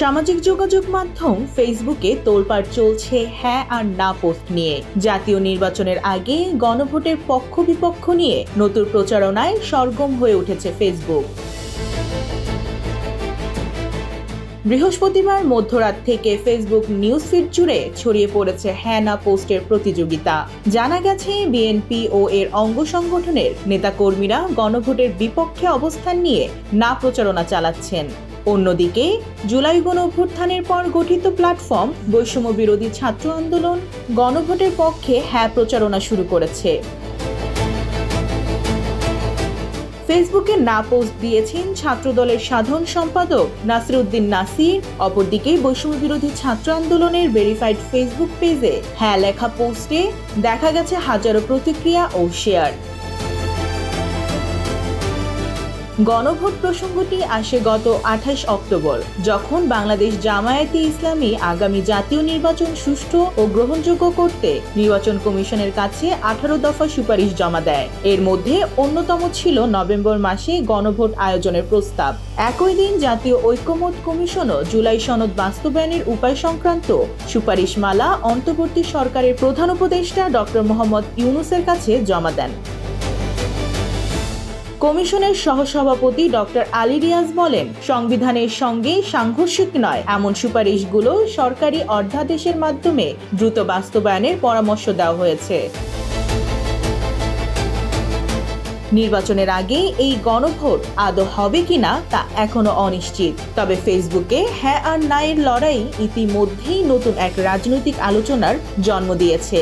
সামাজিক যোগাযোগ মাধ্যম ফেসবুকে তোলপাড় চলছে হ্যাঁ আর না পোস্ট নিয়ে। জাতীয় নির্বাচনের আগে গণভোটের পক্ষ বিপক্ষ নিয়ে নতুন প্রচারণায় সরগরম হয়ে উঠেছে ফেসবুক। বৃহস্পতিবার মধ্যরাত থেকে ফেসবুক নিউজ ফিড জুড়ে ছড়িয়ে পড়েছে হ্যাঁ না পোস্টের প্রতিযোগিতা। জানা গেছে বিএনপি ও এর অঙ্গ সংগঠনের নেতাকর্মীরা গণভোটের বিপক্ষে অবস্থান নিয়ে না প্রচারণা চালাচ্ছেন। অন্যদিকে জুলাই গণ অভ্যুত্থানের পর গঠিত প্ল্যাটফর্ম বৈষম্য বিরোধী ছাত্র আন্দোলন গণভোটের পক্ষে হ্যাঁ প্রচারণা শুরু করেছে। ফেসবুকে না পোস্ট দিয়েছেন ছাত্রদলের সাধারণ সম্পাদক নাসিরউদ্দিন নাসির। অপরদিকে বৈষম্য বিরোধী ছাত্র আন্দোলনের ভেরিফাইড ফেসবুক পেজে হ্যাঁ লেখা পোস্টে দেখা গেছে হাজারো প্রতিক্রিয়া ও শেয়ার। গণভোট প্রসঙ্গটি আসে গত 28 অক্টোবর, যখন বাংলাদেশ জামায়াতে ইসলামী আগামী জাতীয় নির্বাচন সুষ্ঠু ও গ্রহণযোগ্য করতে নির্বাচন কমিশনের কাছে 18 দফা সুপারিশ জমা দেয়। এর মধ্যে অন্যতম ছিল নভেম্বর মাসে গণভোট আয়োজনের প্রস্তাব। একই দিন জাতীয় ঐক্যমত্য কমিশনও জুলাই সনদ বাস্তবায়নের উপায় সংক্রান্ত সুপারিশমালা অন্তর্বর্তী সরকারের প্রধান উপদেষ্টা ডক্টর মোহাম্মদ ইউনূসের কাছে জমা দেন। কমিশনের সহসভাপতি ডক্টর আলী রিয়াজ বলেন, সংবিধানের সঙ্গে সাংঘর্ষিক নয় এমন সুপারিশগুলো সরকারি অধ্যাদেশের মাধ্যমে দ্রুত বাস্তবায়নের পরামর্শ দেওয়া হয়েছে। নির্বাচনের আগে এই গণভোট আদৌ হবে কিনা তা এখনো অনিশ্চিত। তবে ফেসবুকে হ্যাঁ আর না এর লড়াই ইতিমধ্যেই নতুন এক রাজনৈতিক আলোচনার জন্ম দিয়েছে।